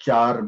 4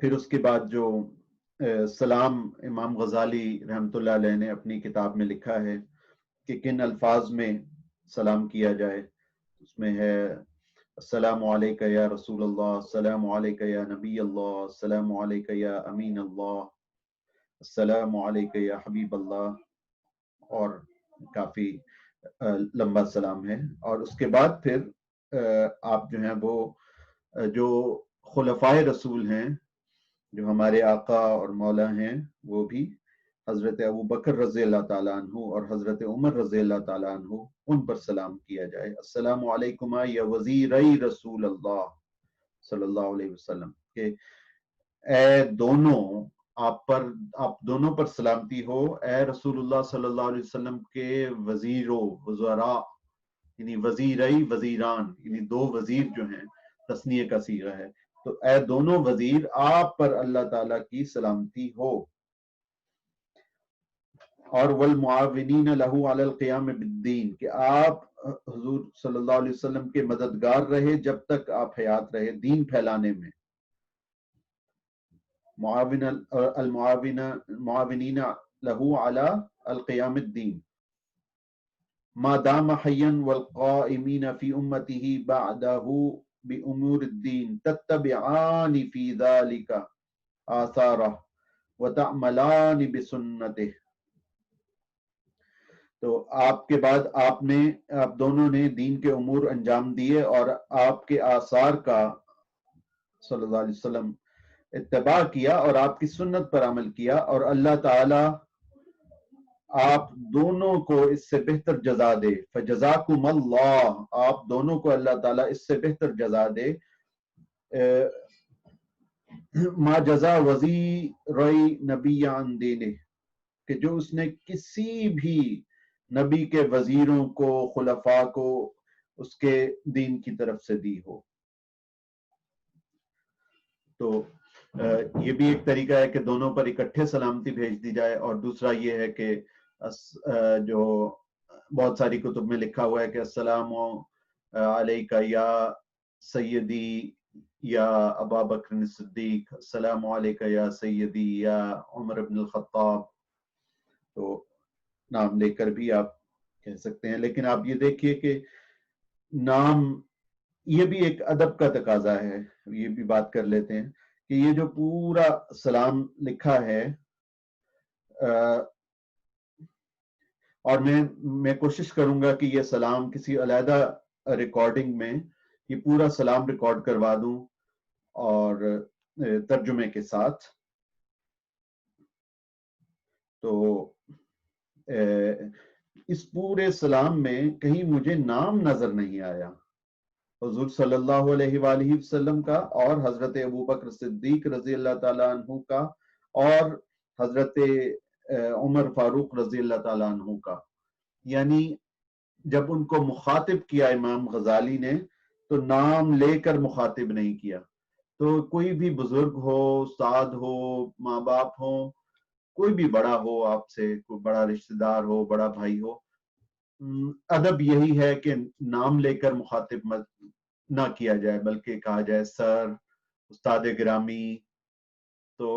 پھر اس کے بعد جو سلام امام غزالی رحمۃ اللہ علیہ نے اپنی کتاب میں لکھا ہے کہ کن الفاظ میں سلام کیا جائے، اس میں ہے السلام علیکہ یا رسول اللہ، السلام علیکہ یا نبی اللہ، السلام علیکہ یا امین اللہ، السلام علیکہ یا حبیب اللہ، اور کافی لمبا سلام ہے۔ اور اس کے بعد پھر آپ جو ہیں وہ جو خلفائے رسول ہیں، جو ہمارے آقا اور مولا ہیں، وہ بھی حضرت ابو بکر رضی اللہ تعالیٰ عنہ اور حضرت عمر رضی اللہ تعالیٰ عنہ، ان پر سلام کیا جائے۔ السلام علیکما یا وزیرئی رسول اللہ صلی اللہ علیہ وسلم، کہ اے دونوں، آپ دونوں پر سلامتی ہو، اے رسول اللہ صلی اللہ علیہ وسلم کے وزیروں، وزراء، یعنی وزیرئی، وزیران، یعنی دو وزیر جو ہیں، تثنیہ کا صیغہ ہے، تو اے دونوں وزیر، آپ پر اللہ تعالیٰ کی سلامتی ہو۔ اور والمعاونین لہو علی القیام بالدین، کہ آپ حضور صلی اللہ علیہ وسلم کے مددگار رہے جب تک آپ حیات رہے دین پھیلانے میں۔ المعاونین لہو علی القیام الدین ما دام حیا والقائمین فی امتہ بعدہ بامور الدین تتبعان فی ذلک آثارہ وتعملان بسنتہ۔ تو آپ کے بعد آپ دونوں نے دین کے امور انجام دیے اور آپ کے آثار کا صلی اللہ علیہ وسلم اتباع کیا اور آپ کی سنت پر عمل کیا، اور اللہ تعالی آپ دونوں کو اس سے بہتر جزا دے۔ فجزاکم اللہ، آپ دونوں کو اللہ تعالیٰ اس سے بہتر جزا دے۔ ما جزا وزیرئی نبی عن دینے، کہ جو اس نے کسی بھی نبی کے وزیروں کو، خلفاء کو اس کے دین کی طرف سے دی ہو۔ تو یہ بھی ایک طریقہ ہے کہ دونوں پر اکٹھے سلامتی بھیج دی جائے، اور دوسرا یہ ہے کہ جو بہت ساری کتب میں لکھا ہوا ہے کہ السلام علیکہ یا سیدی یا ابا بکر صدیق، السلام علیکہ یا سیدی یا عمر بن الخطاب، تو نام لے کر بھی آپ کہہ سکتے ہیں۔ لیکن آپ یہ دیکھیے کہ نام، یہ بھی ایک ادب کا تقاضا ہے، یہ بھی بات کر لیتے ہیں کہ یہ جو پورا سلام لکھا ہے، اور میں کوشش کروں گا کہ یہ سلام کسی علیحدہ ریکارڈنگ میں یہ پورا سلام ریکارڈ کروا دوں اور ترجمے کے ساتھ۔ تو اس پورے سلام میں کہیں مجھے نام نظر نہیں آیا حضور صلی اللہ علیہ وآلہ وسلم کا، اور حضرت ابو بکر صدیق رضی اللہ تعالیٰ عنہ کا، اور حضرت عمر فاروق رضی اللہ تعالیٰ عنہ کا۔ یعنی جب ان کو مخاطب کیا امام غزالی نے تو نام لے کر مخاطب نہیں کیا۔ تو کوئی بھی بزرگ ہو، استاد ہو، ماں باپ ہو، کوئی بھی بڑا ہو آپ سے، کوئی بڑا رشتہ دار ہو، بڑا بھائی ہو، ادب یہی ہے کہ نام لے کر مخاطب نہ کیا جائے، بلکہ کہا جائے سر، استاد گرامی۔ تو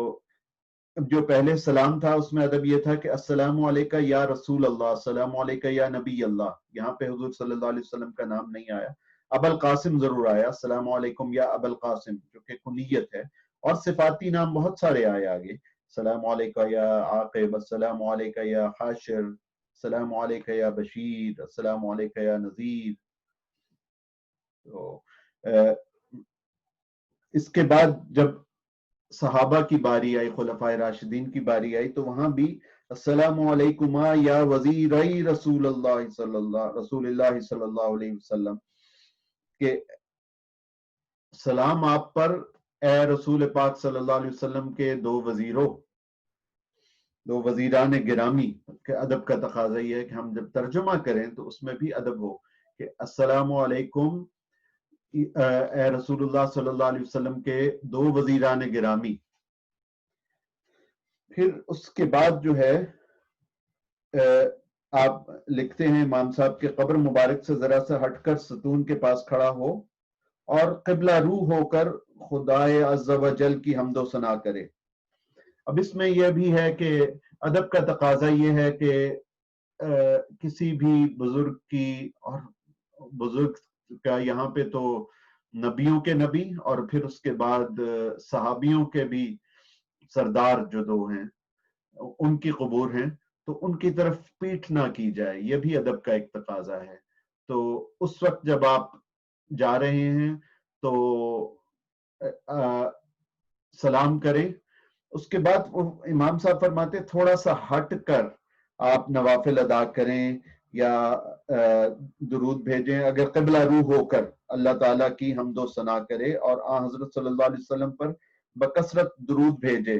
جو پہلے سلام تھا اس میں ادب یہ تھا کہ السلام علیکہ یا رسول اللہ، السلام علیکہ یا نبی اللہ، یہاں پہ حضور صلی اللہ علیہ وسلم کا نام نہیں آیا۔ ابو القاسم ضرور آیا، السلام علیکم یا ابو القاسم، جو کہ کنیت ہے، اور صفاتی نام بہت سارے آئے آگے، السلام علیکہ یا عاقب، السلام علیکہ یا حاشر، السلام علیکہ یا بشیر، السلام علیکہ یا نذیر۔ تو اس کے بعد جب صحابہ کی باری آئی، خلفائے راشدین کی باری آئی، تو وہاں بھی السلام علیکما یا وزیرئی رسول اللہ صلی اللہ علیہ وسلم، کہ سلام آپ پر اے رسول پاک صلی اللہ علیہ وسلم کے دو وزیروں، دو وزیران گرامی۔ کہ ادب کا تقاضا یہ ہے کہ ہم جب ترجمہ کریں تو اس میں بھی ادب ہو کہ السلام علیکم اے رسول اللہ صلی اللہ علیہ وسلم کے دو وزیران گرامی۔ پھر اس کے بعد جو ہے آپ لکھتے ہیں امام صاحب کے قبر مبارک سے ذرا سا ہٹ کر ستون کے پاس کھڑا ہو اور قبلہ رو ہو کر خدائے عز و جل کی حمد و ثنا کرے۔ اب اس میں یہ بھی ہے کہ ادب کا تقاضا یہ ہے کہ کسی بھی بزرگ کی، اور بزرگ کا یہاں پہ تو نبیوں کے نبی اور پھر اس کے بعد صحابیوں کے بھی سردار جو دو ہیں ان کی قبور ہیں، تو ان کی طرف پیٹھ نہ کی جائے، یہ بھی ادب کا ایک تقاضا ہے۔ تو اس وقت جب آپ جا رہے ہیں تو سلام کریں، اس کے بعد امام صاحب فرماتے تھوڑا سا ہٹ کر آپ نوافل ادا کریں یا درود بھیجیں، اگر قبلہ رو ہو کر اللہ تعالیٰ کی حمد و ثنا کرے اور آن حضرت صلی اللہ علیہ وسلم پر بکثرت درود بھیجے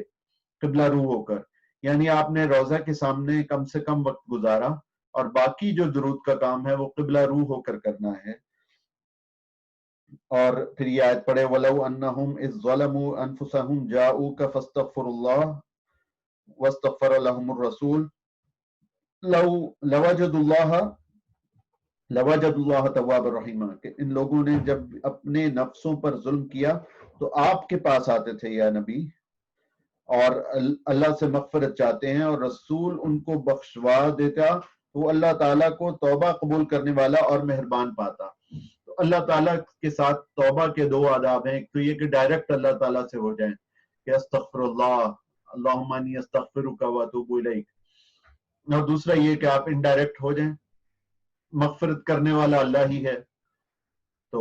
قبلہ رو ہو کر، یعنی آپ نے روضہ کے سامنے کم سے کم وقت گزارا اور باقی جو درود کا کام ہے وہ قبلہ رو ہو کر کرنا ہے۔ اور پھر یہ آیت پڑھے وَلَوْ أَنَّهُمْ إِذْ ظَلَمُوا أَنفُسَهُمْ جَاءُوكَ فَاسْتَغْفَرُوا اللَّهَ وَاسْتَغْفَرَ لَهُمُ الرَّسُولُ لَوَجَدُوا اللَّهَ تَوَّابًا رَحِيمًا، کہ ان لوگوں نے جب اپنے نفسوں پر ظلم کیا تو آپ کے پاس آتے تھے یا نبی، اور اللہ سے مغفرت چاہتے ہیں اور رسول ان کو بخشوا دیتا، تو اللہ تعالیٰ کو توبہ قبول کرنے والا اور مہربان پاتا۔ تو اللہ تعالیٰ کے ساتھ توبہ کے دو آداب ہیں، ایک تو یہ کہ ڈائریکٹ اللہ تعالیٰ سے ہو جائیں کہ استغفر اللہ، اللہم انی استغفرک و اتوب الیک، اور دوسرا یہ کہ آپ انڈائریکٹ ہو جائیں، مغفرت کرنے والا اللہ ہی ہے۔ تو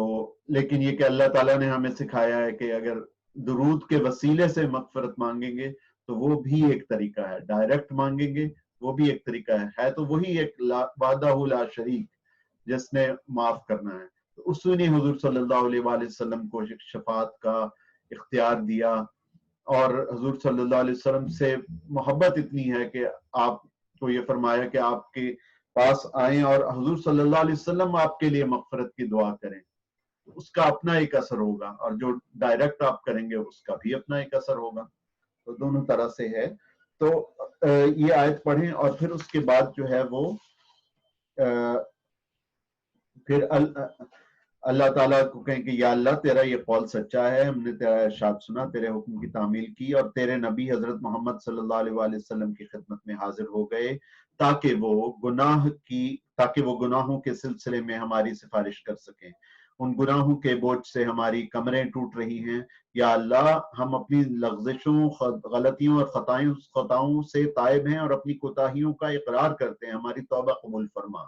لیکن یہ کہ اللہ تعالیٰ نے ہمیں سکھایا ہے کہ اگر درود کے وسیلے سے مغفرت مانگیں گے تو وہ بھی ایک طریقہ ہے، ڈائریکٹ مانگیں گے وہ بھی ایک طریقہ ہے تو وہی ایک وحدہ لا شریک جس نے معاف کرنا ہے۔ تو اس نے حضور صلی اللہ علیہ وآلہ وسلم کو شفاعت کا اختیار دیا، اور حضور صلی اللہ علیہ وسلم سے محبت اتنی ہے کہ آپ کو یہ فرمایا کہ آپ کے پاس آئیں اور حضور صلی اللہ علیہ وسلم آپ کے لیے مغفرت کی دعا کریں، اس کا اپنا ایک اثر ہوگا، اور جو ڈائریکٹ آپ کریں گے اس کا بھی اپنا ایک اثر ہوگا۔ تو دونوں طرح سے ہے۔ تو یہ آیت پڑھیں اور پھر اس کے بعد جو ہے وہ پھر اللہ تعالیٰ کو کہیں کہ یا اللہ تیرا یہ قول سچا ہے، ہم نے تیرا ارشاد سنا، تیرے حکم کی تعمیل کی اور تیرے نبی حضرت محمد صلی اللہ علیہ وآلہ وسلم کی خدمت میں حاضر ہو گئے تاکہ وہ گناہوں کے سلسلے میں ہماری سفارش کر سکیں۔ ان گناہوں کے بوجھ سے ہماری کمریں ٹوٹ رہی ہیں، یا اللہ ہم اپنی لغزشوں، غلطیوں اور خطاؤں سے تائب ہیں اور اپنی کوتاہیوں کا اقرار کرتے ہیں، ہماری توبہ قبول فرما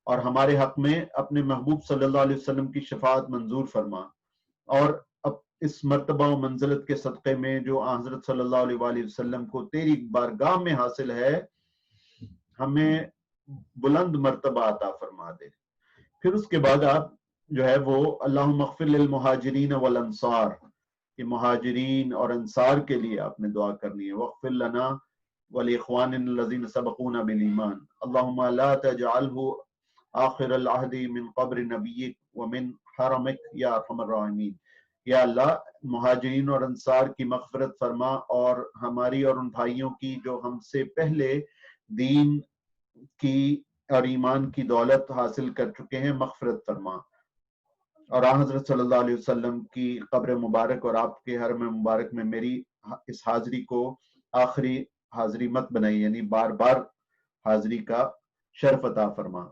اور ہمارے حق میں اپنے محبوب صلی اللہ علیہ وسلم کی شفاعت منظور فرما، اور اب اس مرتبہ و منزلت کے صدقے میں جو حضرت صلی اللہ علیہ وآلہ وسلم کو تیری بارگاہ میں حاصل ہے ہمیں بلند مرتبہ عطا فرما دے۔ پھر اس کے بعد آپ جو ہے وہ اللہم اغفر للمہاجرین والانصار، کہ مہاجرین اور انصار کے لیے آپ نے دعا کرنی ہے، واغفر لنا ولاخواننا الذین سبقونا بالایمان، اللہم لا تجعلہ آخر العہد من قبر نبیک ومن حرمک یا ارحم الراحمین۔ یا اللہ مہاجرین اور انصار کی مغفرت فرما اور ہماری اور ان بھائیوں کی جو ہم سے پہلے دین کی اور ایمان کی دولت حاصل کر چکے ہیں، مغفرت فرما، اور حضرت صلی اللہ علیہ وسلم کی قبر مبارک اور آپ کے حرم مبارک میں میری اس حاضری کو آخری حاضری مت بنائی، یعنی بار بار حاضری کا شرف عطا فرما۔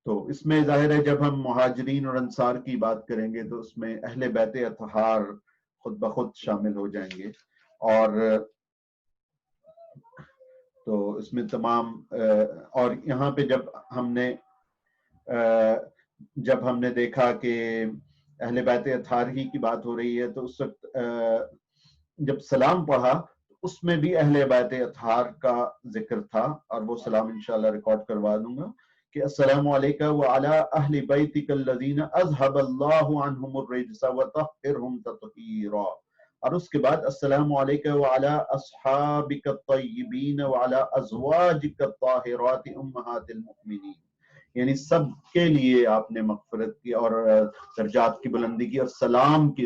تو اس میں ظاہر ہے جب ہم مہاجرین اور انصار کی بات کریں گے تو اس میں اہل بیت اطہار خود بخود شامل ہو جائیں گے، اور تو اس میں تمام اور یہاں پہ جب ہم نے دیکھا کہ اہل بیت اطہار ہی کی بات ہو رہی ہے تو اس وقت جب سلام پڑھا اس میں بھی اہل بیت اطہار کا ذکر تھا، اور وہ سلام انشاءاللہ ریکارڈ کروا دوں گا کہ السلام علیکہ وعلی اہل بیتک الذین اذھب اللہ عنہم الرجس وطہرہم تطہیرا، اور اس کے بعد السلام علیکہ وعلی اصحابک الطیبین وعلی ازواجک الطاہرات امہات المؤمنین، یعنی سب کے لیے آپ نے مغفرت کی اور درجات کی بلندی کی، اور سلام کی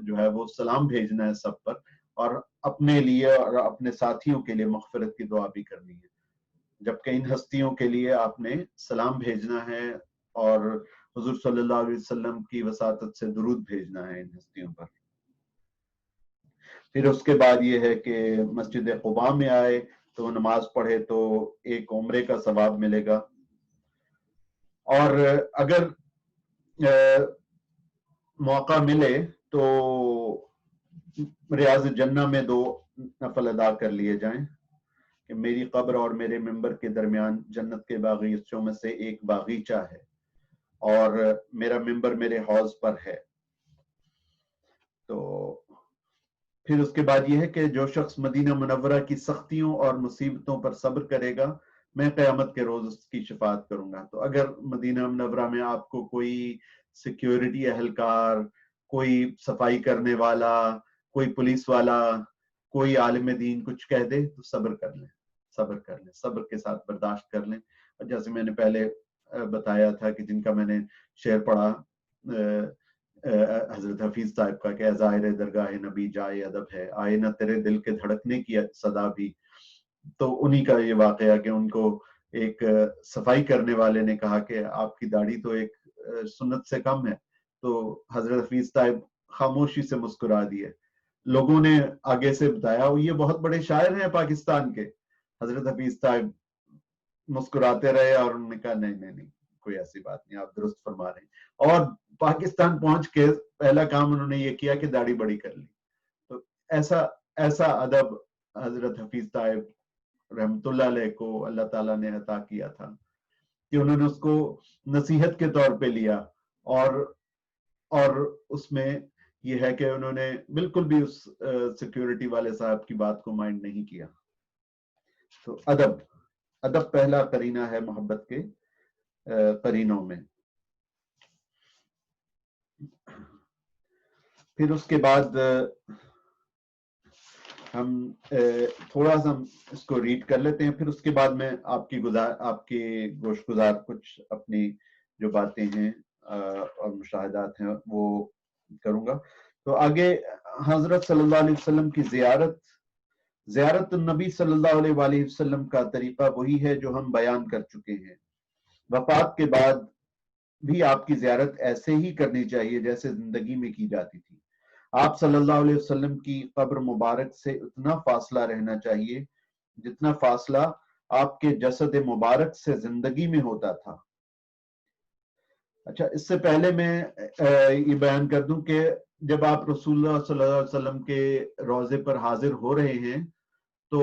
جو ہے وہ سلام بھیجنا ہے سب پر، اور اپنے لیے اور اپنے ساتھیوں کے لیے مغفرت کی دعا بھی کرنی ہے، جبکہ ان ہستیوں کے لیے آپ نے سلام بھیجنا ہے اور حضور صلی اللہ علیہ وسلم کی وساطت سے درود بھیجنا ہے ان ہستیوں پر۔ پھر اس کے بعد یہ ہے کہ مسجد قباء میں آئے تو نماز پڑھے تو ایک عمرے کا ثواب ملے گا، اور اگر موقع ملے تو ریاض جنہ میں 2 نفل ادا کر لیے جائیں کہ میری قبر اور میرے ممبر کے درمیان جنت کے باغیچوں میں سے ایک باغیچہ ہے اور میرا ممبر میرے حوض پر ہے۔ تو پھر اس کے بعد یہ ہے کہ جو شخص مدینہ منورہ کی سختیوں اور مصیبتوں پر صبر کرے گا میں قیامت کے روز اس کی شفاعت کروں گا۔ تو اگر مدینہ منورہ میں آپ کو کوئی سیکیورٹی اہلکار، کوئی صفائی کرنے والا، کوئی پولیس والا، کوئی عالم دین کچھ کہہ دے تو صبر کر لیں، صبر کر لیں، صبر کے ساتھ برداشت کر لیں۔ اور جیسے میں نے پہلے بتایا تھا کہ جن کا میں نے شعر پڑھا حضرت حفیظ صاحب کا کہ ظاہر درگاہ نبی جائے ادب ہے، آئے نہ تیرے دل کے دھڑکنے کی صدا بھی، تو انہی کا یہ واقعہ کہ ان کو ایک صفائی کرنے والے نے کہا کہ آپ کی داڑھی تو ایک سنت سے کم ہے، تو حضرت حفیظ صاحب خاموشی سے مسکرا دیے۔ لوگوں نے آگے سے بتایا یہ بہت بڑے شاعر ہیں پاکستان کے، حضرت حفیظ صاحب مسکراتے رہے اور انہوں نے کہا نہیں نہیں نہیں کوئی ایسی بات نہیں، آپ درست فرما رہے ہیں، اور پاکستان پہنچ کے پہلا کام انہوں نے یہ کیا کہ داڑھی بڑی کر لی۔ تو ایسا ادب حضرت حفیظ صاحب رحمت اللہ علیہ کو اللہ تعالیٰ نے عطا کیا تھا کہ انہوں نے اس کو نصیحت کے طور پہ لیا، اور اس میں یہ ہے کہ انہوں نے بالکل بھی اس سیکیورٹی والے صاحب کی بات کو مائنڈ نہیں کیا۔ تو ادب پہلا قرینہ ہے محبت کے قرینوں میں۔ پھر اس کے بعد ہم تھوڑا سا اس کو ریڈ کر لیتے ہیں، پھر اس کے بعد میں آپ کی گوش گزار کچھ اپنی جو باتیں ہیں اور مشاہدات ہیں وہ کروں گا۔ تو آگے حضرت صلی اللہ علیہ وسلم کی زیارت النبی صلی اللہ علیہ وآلہ وسلم کا طریقہ وہی ہے جو ہم بیان کر چکے ہیں۔ وفات کے بعد بھی آپ کی زیارت ایسے ہی کرنی چاہیے جیسے زندگی میں کی جاتی تھی۔ آپ صلی اللہ علیہ وسلم کی قبر مبارک سے اتنا فاصلہ رہنا چاہیے جتنا فاصلہ آپ کے جسد مبارک سے زندگی میں ہوتا تھا۔ اچھا، اس سے پہلے میں یہ بیان کر دوں کہ جب آپ رسول اللہ صلی اللہ علیہ وسلم کے روضے پر حاضر ہو رہے ہیں تو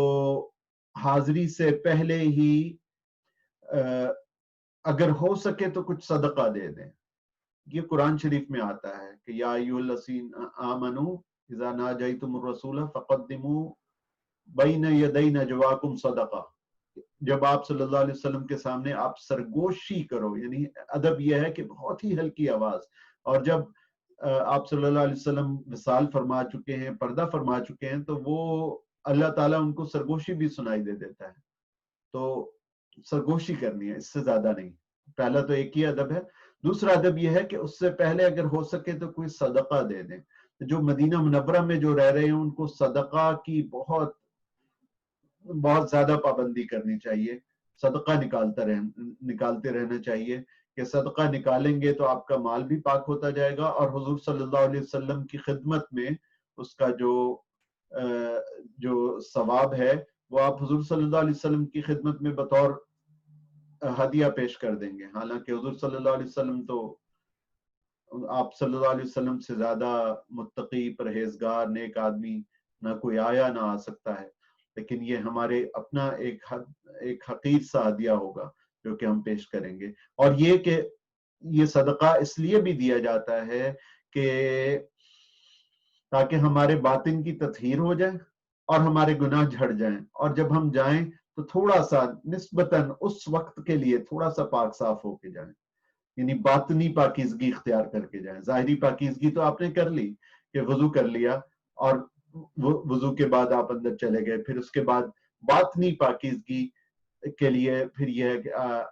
حاضری سے پہلے ہی اگر ہو سکے تو کچھ صدقہ دے دیں۔ یہ قرآن شریف میں آتا ہے کہ یا ایھا الذین آمنوا اذا ناجیتم الرسول فقدموا بین یدی نجواکم صدقہ۔ جب آپ صلی اللہ علیہ وسلم کے سامنے آپ سرگوشی کرو، یعنی ادب یہ ہے کہ بہت ہی ہلکی آواز، اور جب آپ صلی اللہ علیہ وسلم وصال فرما چکے ہیں، پردہ فرما چکے ہیں، تو وہ اللہ تعالیٰ ان کو سرگوشی بھی سنائی دے دیتا ہے۔ تو سرگوشی کرنی ہے، اس سے زیادہ نہیں۔ پہلا تو ایک ہی ادب ہے۔ دوسرا ادب یہ ہے کہ اس سے پہلے اگر ہو سکے تو کوئی صدقہ دے دیں۔ جو مدینہ منورہ میں جو رہ رہے ہیں ان کو صدقہ کی بہت زیادہ پابندی کرنی چاہیے، صدقہ نکالتے رہنا چاہیے کہ صدقہ نکالیں گے تو آپ کا مال بھی پاک ہوتا جائے گا، اور حضور صلی اللہ علیہ وسلم کی خدمت میں اس کا جو ثواب ہے وہ آپ حضور صلی اللہ علیہ وسلم کی خدمت میں بطور ہدیہ پیش کر دیں گے۔ حالانکہ حضور صلی اللہ علیہ وسلم تو آپ صلی اللہ علیہ وسلم سے زیادہ متقی، پرہیزگار، نیک آدمی نہ کوئی آیا نہ آ سکتا ہے، لیکن یہ ہمارے اپنا ایک حقیر سا ہدیہ ہوگا جو کہ ہم پیش کریں گے۔ اور یہ کہ یہ صدقہ اس لیے بھی دیا جاتا ہے کہ تاکہ ہمارے باطن کی تطہیر ہو جائے اور ہمارے گناہ جھڑ جائیں، اور جب ہم جائیں تو تھوڑا سا نسبتاً اس وقت کے لیے تھوڑا سا پاک صاف ہو کے جائیں، یعنی باطنی پاکیزگی اختیار کر کے جائیں۔ ظاہری پاکیزگی تو آپ نے کر لی کہ وضو کر لیا اور وضو کے بعد آپ اندر چلے گئے، پھر اس کے بعد باطنی پاکیزگی کے لیے پھر یہ ہے کہ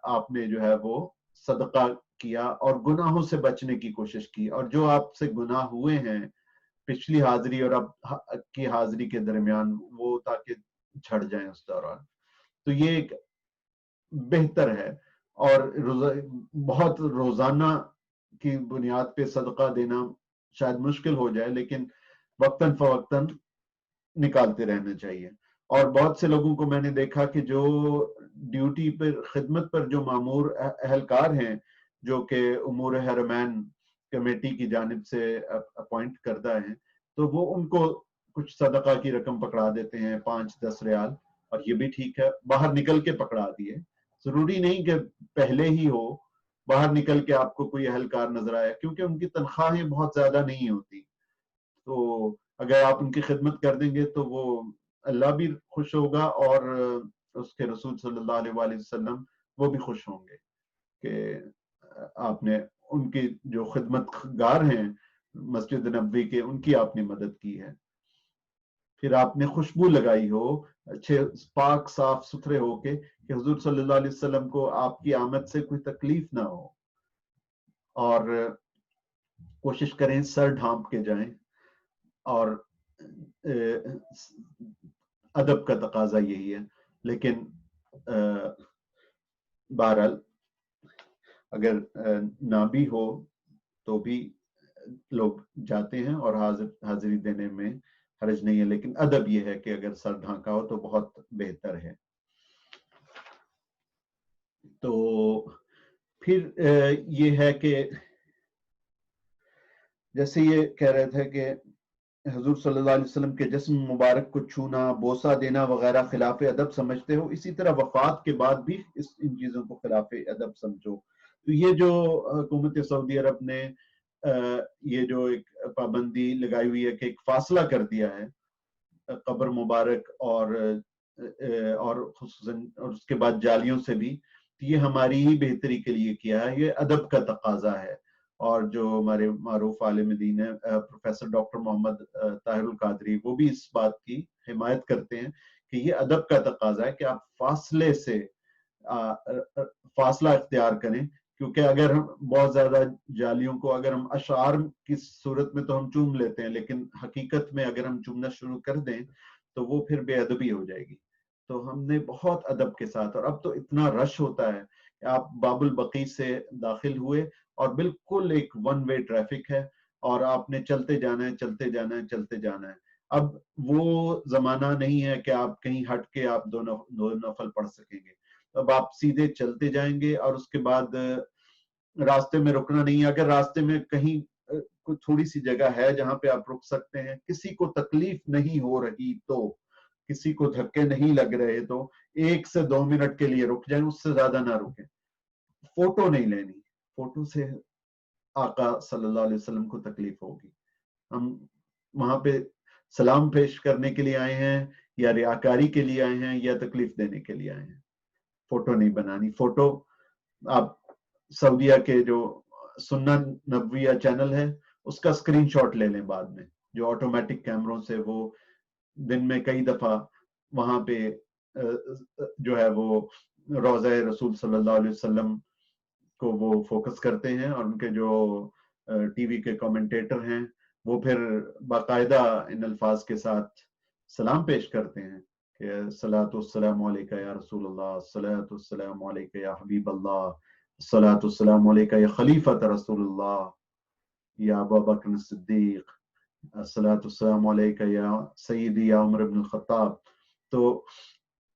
آپ نے جو ہے وہ صدقہ کیا اور گناہوں سے بچنے کی کوشش کی، اور جو آپ سے گناہ ہوئے ہیں پچھلی حاضری اور اب کی حاضری کے درمیان وہ تاکہ جھڑ جائیں اس دوران۔ تو یہ ایک بہتر ہے، اور بہت روزانہ کی بنیاد پہ صدقہ دینا شاید مشکل ہو جائے، لیکن وقتاً فوقتاً نکالتے رہنا چاہیے۔ اور بہت سے لوگوں کو میں نے دیکھا کہ جو ڈیوٹی پر، خدمت پر جو مامور اہلکار ہیں، جو کہ امور حرمین کمیٹی کی جانب سے اپوائنٹ کردہ ہیں، تو وہ ان کو کچھ صدقہ کی رقم پکڑا دیتے ہیں، 5-10 ریال، اور یہ بھی ٹھیک ہے، باہر نکل کے پکڑا دیے، ضروری نہیں کہ پہلے ہی ہو، باہر نکل کے آپ کو کوئی اہلکار نظر آیا، کیونکہ ان کی تنخواہیں بہت زیادہ نہیں ہوتی، تو اگر آپ ان کی خدمت کر دیں گے تو وہ اللہ بھی خوش ہوگا، اور اس کے رسول صلی اللہ علیہ وآلہ وسلم وہ بھی خوش ہوں گے کہ آپ نے ان کی جو خدمت گار ہیں مسجد نبوی کے، ان کی آپ نے مدد کی ہے، پھر آپ نے خوشبو لگائی ہو، اچھے پاک صاف ستھرے ہو کے، کہ حضور صلی اللہ علیہ وسلم کو آپ کی آمد سے کوئی تکلیف نہ ہو، اور کوشش کریں سر ڈھانپ کے جائیں، اور ادب کا تقاضا یہی ہے، لیکن بہرحال اگر نہ بھی ہو تو بھی لوگ جاتے ہیں اور حاضری دینے میں حرج نہیں ہے، لیکن ادب یہ ہے کہ اگر سر ڈھانکا ہو تو بہت بہتر ہے۔ تو پھر یہ ہے کہ جیسے یہ کہہ رہے تھے کہ حضور صلی اللہ علیہ وسلم کے جسم مبارک کو چھونا، بوسہ دینا وغیرہ خلاف ادب سمجھتے ہو، اسی طرح وفات کے بعد بھی ان چیزوں کو خلاف ادب سمجھو۔ تو یہ جو حکومت سعودی عرب نے یہ جو ایک پابندی لگائی ہوئی ہے کہ ایک فاصلہ کر دیا ہے قبر مبارک اور خصوصاً اور اس کے بعد جالیوں سے بھی، یہ ہماری ہی بہتری کے لیے کیا ہے، یہ ادب کا تقاضا ہے۔ اور جو ہمارے معروف عالم دین ہے پروفیسر ڈاکٹر محمد طاہر القادری، وہ بھی اس بات کی حمایت کرتے ہیں کہ یہ ادب کا تقاضا ہے کہ آپ فاصلے سے فاصلہ اختیار کریں، کیونکہ اگر ہم بہت زیادہ جالیوں کو اگر ہم اشعار کی صورت میں تو ہم چوم لیتے ہیں، لیکن حقیقت میں اگر ہم چومنا شروع کر دیں تو وہ پھر بے ادبی ہو جائے گی۔ تو ہم نے بہت ادب کے ساتھ، اور اب تو اتنا رش ہوتا ہے کہ آپ باب البقیع سے داخل ہوئے اور بالکل ایک ون وے ٹریفک ہے، اور آپ نے چلتے جانا ہے، چلتے جانا ہے، چلتے جانا ہے۔ اب وہ زمانہ نہیں ہے کہ آپ کہیں ہٹ کے آپ دو نفل پڑھ سکیں گے، اب آپ سیدھے چلتے جائیں گے، اور اس کے بعد راستے میں رکنا نہیں ہے، اگر راستے میں کہیں کوئی تھوڑی سی جگہ ہے جہاں پہ آپ رک سکتے ہیں، کسی کو تکلیف نہیں ہو رہی تو، کسی کو دھکے نہیں لگ رہے تو 1 سے 2 منٹ کے لیے رک جائیں، اس سے زیادہ نہ رکیں۔ فوٹو نہیں لینی، فوٹو سے آقا صلی اللہ علیہ وسلم کو تکلیف ہوگی۔ ہم وہاں پہ سلام پیش کرنے کے لیے آئے ہیں، یا ریاکاری کے لیے آئے ہیں، یا تکلیف دینے کے لیے آئے ہیں؟ فوٹو نہیں بنانی۔ فوٹو آپ سعودیہ کے جو سنن نبویہ چینل ہے اس کا اسکرین شاٹ لے لیں بعد میں، جو آٹومیٹک کیمروں سے وہ دن میں کئی دفعہ وہاں پہ جو ہے وہ روضہ رسول صلی اللہ علیہ وسلم کو وہ فوکس کرتے ہیں، اور ان کے جو ٹی وی کے کمنٹیٹر ہیں وہ پھر باقاعدہ ان الفاظ کے ساتھ سلام پیش کرتے ہیں کہ الصلاۃ والسلام علیکہ یا رسول اللہ، الصلاۃ والسلام علیکہ یا حبیب اللہ، الصلاۃ والسلام علیکہ یا خلیفۃ رسول اللہ یا ابا بکر صدیق، الصلاۃ والسلام علیکہ یا سیدی یا عمر بن الخطاب۔ تو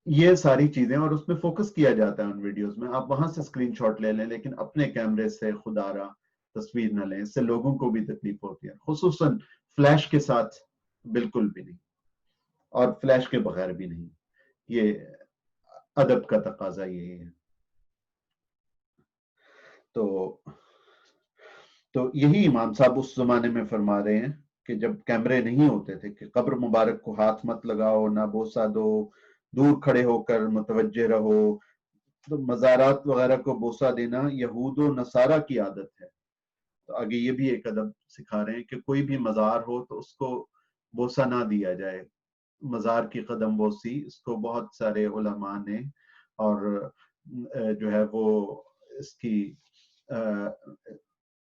یہ ساری چیزیں، اور اس میں فوکس کیا جاتا ہے ان ویڈیوز میں، آپ وہاں سے اسکرین شاٹ لے لیں، لیکن اپنے کیمرے سے خدا را تصویر نہ لیں، اس سے لوگوں کو بھی تکلیف ہوتی ہے، خصوصاً فلیش کے ساتھ بالکل بھی نہیں، اور فلیش کے بغیر بھی نہیں۔ یہ ادب کا تقاضا یہی ہے۔ تو یہی امام صاحب اس زمانے میں فرما رہے ہیں کہ جب کیمرے نہیں ہوتے تھے کہ قبر مبارک کو ہاتھ مت لگاؤ، نہ بوسہ دو، دور کھڑے ہو کر متوجہ رہو۔ تو مزارات وغیرہ کو بوسہ دینا یہود و نصارہ کی عادت ہے، تو آگے یہ بھی ایک ادب سکھا رہے ہیں کہ کوئی بھی مزار ہو تو اس کو بوسہ نہ دیا جائے، مزار کی قدم بوسی، اس کو بہت سارے علماء نے اور جو ہے وہ اس کی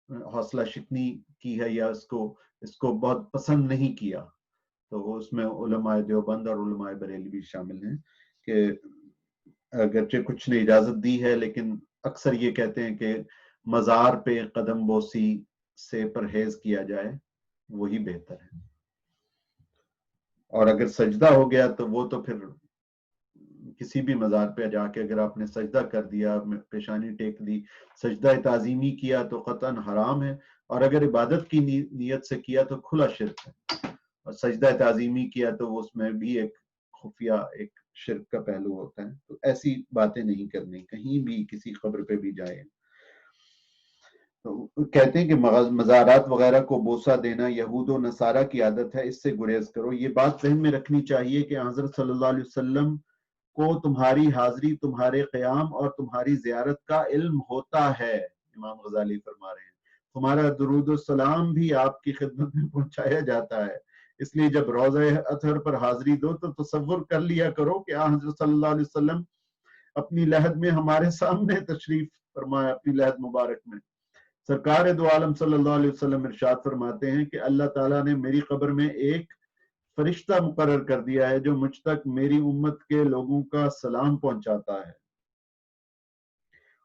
حوصلہ شکنی کی ہے، یا اس کو بہت پسند نہیں کیا۔ تو اس میں علماء دیوبند اور علماء بریلی بھی شامل ہیں کہ اگرچہ کچھ نے اجازت دی ہے، لیکن اکثر یہ کہتے ہیں کہ مزار پہ قدم بوسی سے پرہیز کیا جائے وہی بہتر ہے. اور اگر سجدہ ہو گیا تو وہ تو پھر کسی بھی مزار پہ جا کے اگر آپ نے سجدہ کر دیا، پیشانی ٹیک دی، سجدہ تعظیمی کیا تو قطعاً حرام ہے. اور اگر عبادت کی نیت سے کیا تو کھلا شرک ہے. اور سجدہ تعظیمی کیا تو اس میں بھی ایک خفیہ ایک شرک کا پہلو ہوتا ہے. تو ایسی باتیں نہیں کرنی کہیں بھی، کسی قبر پہ بھی جائے. تو کہتے ہیں کہ مزارات وغیرہ کو بوسہ دینا یہود و نصارہ کی عادت ہے، اس سے گریز کرو. یہ بات ذہن میں رکھنی چاہیے کہ حضرت صلی اللہ علیہ وسلم کو تمہاری حاضری، تمہارے قیام اور تمہاری زیارت کا علم ہوتا ہے. امام غزالی فرما رہے ہیں تمہارا درود السلام بھی آپ کی خدمت میں پہنچایا جاتا ہے. اس لیے جب روضہ اطہر پر حاضری دو تو تصور کر لیا کرو کہ حضرت صلی اللہ علیہ وسلم اپنی لحد میں ہمارے سامنے تشریف فرمایا. اپنی لحد مبارک میں سرکار دو عالم صلی اللہ علیہ وسلم ارشاد فرماتے ہیں کہ اللہ تعالیٰ نے میری قبر میں ایک فرشتہ مقرر کر دیا ہے جو مجھ تک میری امت کے لوگوں کا سلام پہنچاتا ہے.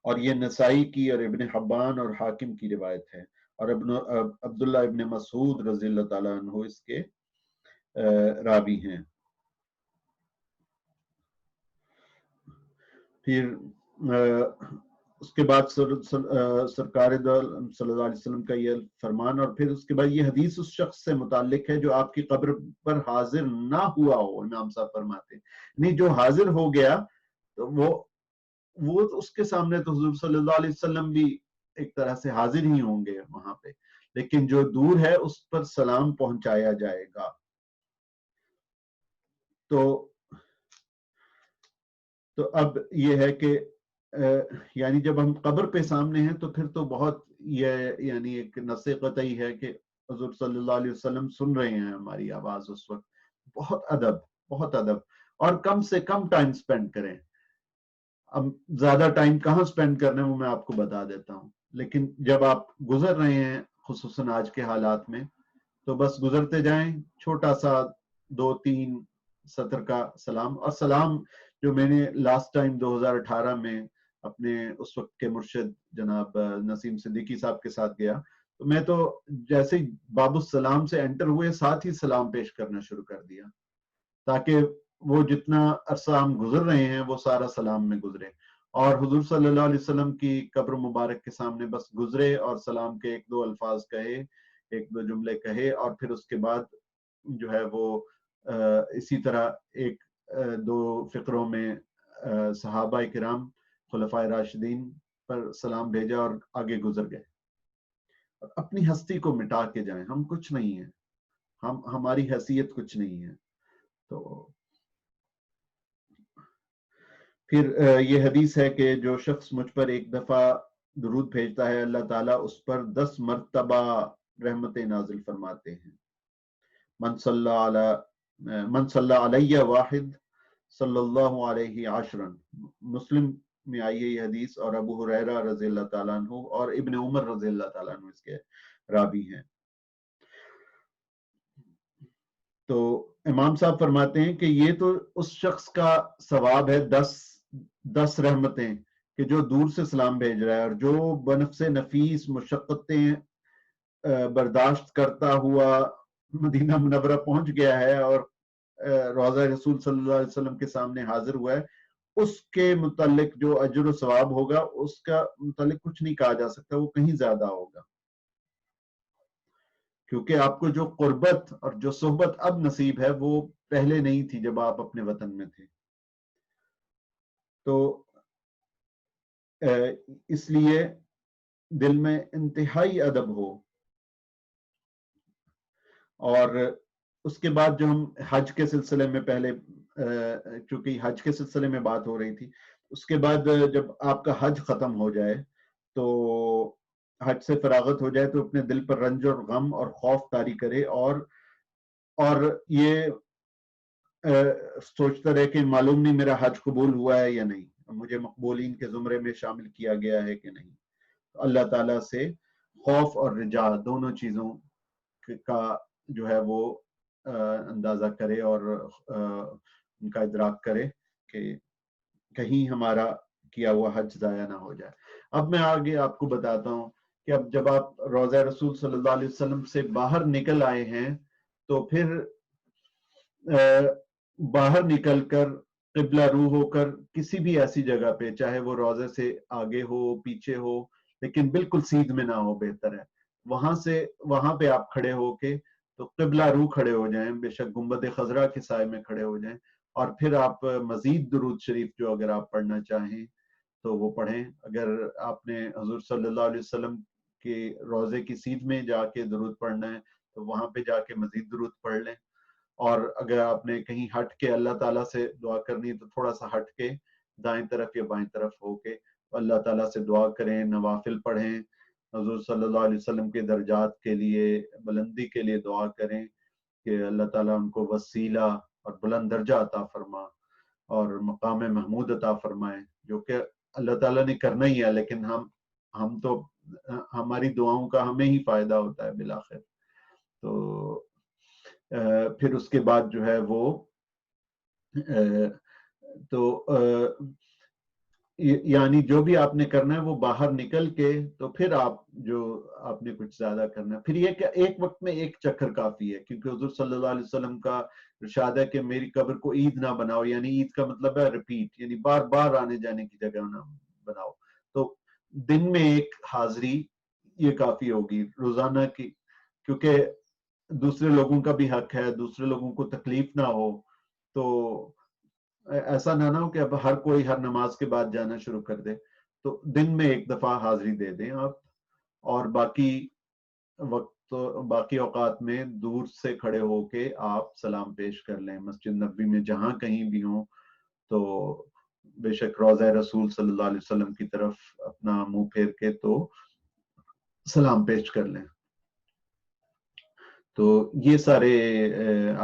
اور یہ نسائی کی اور ابن حبان اور حاکم کی روایت ہے. اور عبداللہ ابن مسعود رضی اللہ تعالیٰ عنہ اس کے راوی ہیں. پھر اس کے بعد سرکار صلی اللہ علیہ وسلم کا یہ فرمان، اور پھر اس کے بعد یہ حدیث اس شخص سے متعلق ہے جو آپ کی قبر پر حاضر نہ ہوا ہو. امام صاحب فرماتے ہیں نہیں، جو حاضر ہو گیا تو وہ اس کے سامنے تو حضور صلی اللہ علیہ وسلم بھی ایک طرح سے حاضر ہی ہوں گے وہاں پہ، لیکن جو دور ہے اس پر سلام پہنچایا جائے گا. تو اب یہ ہے کہ یعنی جب ہم قبر پہ سامنے ہیں تو پھر تو بہت یہ یعنی ایک نص قطعی ہے کہ حضور صلی اللہ علیہ وسلم سن رہے ہیں ہماری آواز اس وقت. بہت ادب اور کم سے کم ٹائم سپینڈ کریں. اب زیادہ ٹائم کہاں سپینڈ کرنا ہے وہ میں آپ کو بتا دیتا ہوں، لیکن جب آپ گزر رہے ہیں خصوصاً آج کے حالات میں تو بس گزرتے جائیں، چھوٹا سا 2-3 سطر کا سلام. اور سلام جو میں نے لاسٹ ٹائم 2018 میں اپنے اس وقت کے مرشد جناب نسیم صدیقی صاحب کے ساتھ گیا تو میں تو جیسے باب السلام سے انٹر ہوئے ساتھ ہی سلام پیش کرنا شروع کر دیا تاکہ وہ جتنا عرصہ ہم گزر رہے ہیں وہ سارا سلام میں گزرے. اور حضور صلی اللہ علیہ وسلم کی قبر مبارک کے سامنے بس گزرے اور سلام کے 1-2 الفاظ کہے، 1-2 جملے کہے، اور پھر اس کے بعد جو ہے وہ اسی طرح 1-2 فقروں میں صحابہ کرام خلفائے راشدین پر سلام بھیجا اور آگے گزر گئے. اپنی ہستی کو مٹا کے جائیں، ہم کچھ نہیں ہیں، ہماری حیثیت کچھ نہیں ہے. تو پھر یہ حدیث ہے کہ جو شخص مجھ پر ایک دفعہ درود بھیجتا ہے اللہ تعالیٰ اس پر 10 مرتبہ رحمتیں نازل فرماتے ہیں. من صلی علیہ واحد صلی اللہ علیہ عشرن. مسلم میں آئی ہے یہ حدیث، اور ابو ہریرہ رضی اللہ تعالیٰ عنہ اور ابن عمر رضی اللہ تعالیٰ عنہ اس کے راوی ہیں. تو امام صاحب فرماتے ہیں کہ یہ تو اس شخص کا ثواب ہے 10 رحمتیں کہ جو دور سے سلام بھیج رہا ہے، اور جو بنفس نفیس مشقتیں برداشت کرتا ہوا مدینہ منورہ پہنچ گیا ہے اور روضہ رسول صلی اللہ علیہ وسلم کے سامنے حاضر ہوا ہے، اس کے متعلق جو اجر و ثواب ہوگا اس کا متعلق کچھ نہیں کہا جا سکتا، وہ کہیں زیادہ ہوگا، کیونکہ آپ کو جو قربت اور جو صحبت اب نصیب ہے وہ پہلے نہیں تھی جب آپ اپنے وطن میں تھے. تو اس لیے دل میں انتہائی ادب ہو. اور اس کے بعد جو ہم حج کے سلسلے میں پہلے چونکہ حج کے سلسلے میں بات ہو رہی تھی، اس کے بعد جب آپ کا حج ختم ہو جائے تو حج سے فراغت ہو جائے تو اپنے دل پر رنج اور غم اور خوف طاری کرے اور یہ سوچتا رہے کہ معلوم نہیں میرا حج قبول ہوا ہے یا نہیں، مجھے مقبولین کے زمرے میں شامل کیا گیا ہے کہ نہیں. اللہ تعالیٰ سے خوف اور رجا دونوں چیزوں کا جو ہے وہ اندازہ کرے اور ان کا ادراک کرے کہ کہیں ہمارا کیا ہوا حج ضائع نہ ہو جائے۔ اب میں آگے آپ کو بتاتا ہوں کہ اب جب آپ روضہ رسول صلی اللہ علیہ وسلم سے باہر نکل آئے ہیں تو پھر باہر نکل کر قبلہ رو ہو کر کسی بھی ایسی جگہ پہ، چاہے وہ روضے سے آگے ہو پیچھے ہو لیکن بالکل سیدھ میں نہ ہو، بہتر ہے وہاں پہ آپ کھڑے ہو کے تو قبلہ رو کھڑے ہو جائیں، بے شک گنبد خضرا کے سائے میں کھڑے ہو جائیں، اور پھر آپ مزید درود شریف جو اگر آپ پڑھنا چاہیں تو وہ پڑھیں۔ اگر آپ نے حضور صلی اللہ علیہ وسلم کے روضے کی سیدھ میں جا کے درود پڑھنا ہے تو وہاں پہ جا کے مزید درود پڑھ لیں، اور اگر آپ نے کہیں ہٹ کے اللہ تعالیٰ سے دعا کرنی ہے تو تھوڑا سا ہٹ کے دائیں طرف یا بائیں طرف ہو کے اللہ تعالیٰ سے دعا کریں، نوافل پڑھیں، حضور صلی اللہ علیہ وسلم کے درجات کے لیے، بلندی کے لیے دعا کریں کہ اللہ تعالیٰ ان کو وسیلہ اور بلند درجہ عطا فرما اور مقام محمود عطا فرمائے، جو کہ اللہ تعالیٰ نے کرنا ہی ہے، لیکن ہم تو ہماری دعاؤں کا ہمیں ہی فائدہ ہوتا ہے بالآخر۔ تو پھر اس کے بعد جو ہے وہ تو یعنی جو بھی آپ نے کرنا ہے وہ باہر نکل کے تو پھر آپ نے کچھ زیادہ کرنا ہے۔ پھر یہ کہ ایک وقت میں ایک چکر کافی ہے، کیونکہ حضور صلی اللہ علیہ وسلم کا ارشاد ہے کہ میری قبر کو عید نہ بناؤ، یعنی عید کا مطلب ہے ریپیٹ، یعنی بار بار آنے جانے کی جگہ نہ بناؤ۔ تو دن میں ایک حاضری یہ کافی ہوگی روزانہ کی، کیونکہ دوسرے لوگوں کا بھی حق ہے، دوسرے لوگوں کو تکلیف نہ ہو، تو ایسا نہ ہو کہ اب ہر کوئی ہر نماز کے بعد جانا شروع کر دے۔ تو دن میں ایک دفعہ حاضری دے دیں آپ، اور باقی اوقات میں دور سے کھڑے ہو کے آپ سلام پیش کر لیں، مسجد نبوی میں جہاں کہیں بھی ہوں تو بے شک روضہ رسول صلی اللہ علیہ وسلم کی طرف اپنا منہ پھیر کے تو سلام پیش کر لیں۔ تو یہ سارے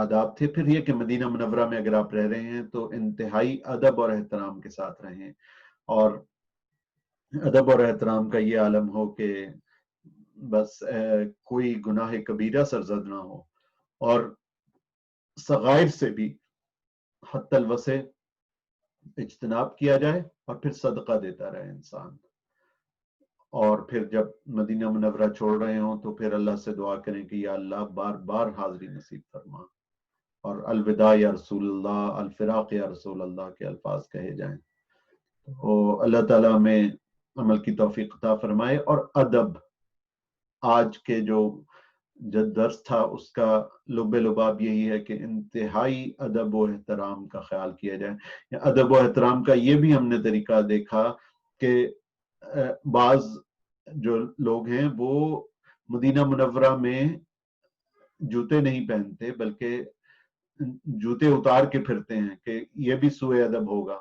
آداب تھے۔ پھر یہ کہ مدینہ منورہ میں اگر آپ رہ رہے ہیں تو انتہائی ادب اور احترام کے ساتھ رہیں، اور ادب اور احترام کا یہ عالم ہو کہ بس کوئی گناہ کبیرہ سرزد نہ ہو، اور صغائر سے بھی حد الوسع اجتناب کیا جائے، اور پھر صدقہ دیتا رہے انسان۔ اور پھر جب مدینہ منورہ چھوڑ رہے ہوں تو پھر اللہ سے دعا کریں کہ یا اللہ بار بار حاضری نصیب فرما، اور الوداع یا رسول اللہ، الفراق یا رسول اللہ کے الفاظ کہے جائیں۔ تو اللہ تعالیٰ میں عمل کی توفیق عطا فرمائے۔ اور ادب، آج کے جو درس تھا اس کا لب لباب یہی ہے کہ انتہائی ادب و احترام کا خیال کیا جائے۔ ادب و احترام کا یہ بھی ہم نے طریقہ دیکھا کہ بعض جو لوگ ہیں وہ مدینہ منورہ میں جوتے نہیں پہنتے، بلکہ جوتے اتار کے پھرتے ہیں کہ یہ بھی سوء ادب ہوگا،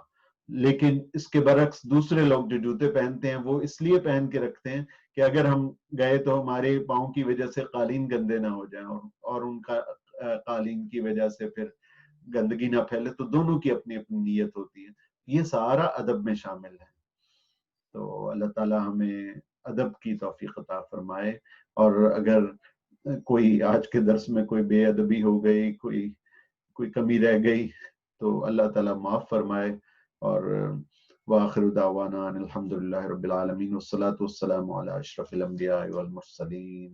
لیکن اس کے برعکس دوسرے لوگ جو جوتے پہنتے ہیں وہ اس لیے پہن کے رکھتے ہیں کہ اگر ہم گئے تو ہمارے پاؤں کی وجہ سے قالین گندے نہ ہو جائیں، اور ان کا قالین کی وجہ سے پھر گندگی نہ پھیلے۔ تو دونوں کی اپنی اپنی نیت ہوتی ہے، یہ سارا ادب میں شامل ہے۔ تو اللہ تعالیٰ ہمیں ادب کی توفیق عطا فرمائے، اور اگر کوئی آج کے درس میں کوئی بے ادبی ہو گئی، کوئی کمی رہ گئی تو اللہ تعالیٰ معاف فرمائے۔ اور وآخر دعوانا ان الحمد للہ رب العالمین، والصلاة والسلام علی اشرف الانبیاء والمرسلین۔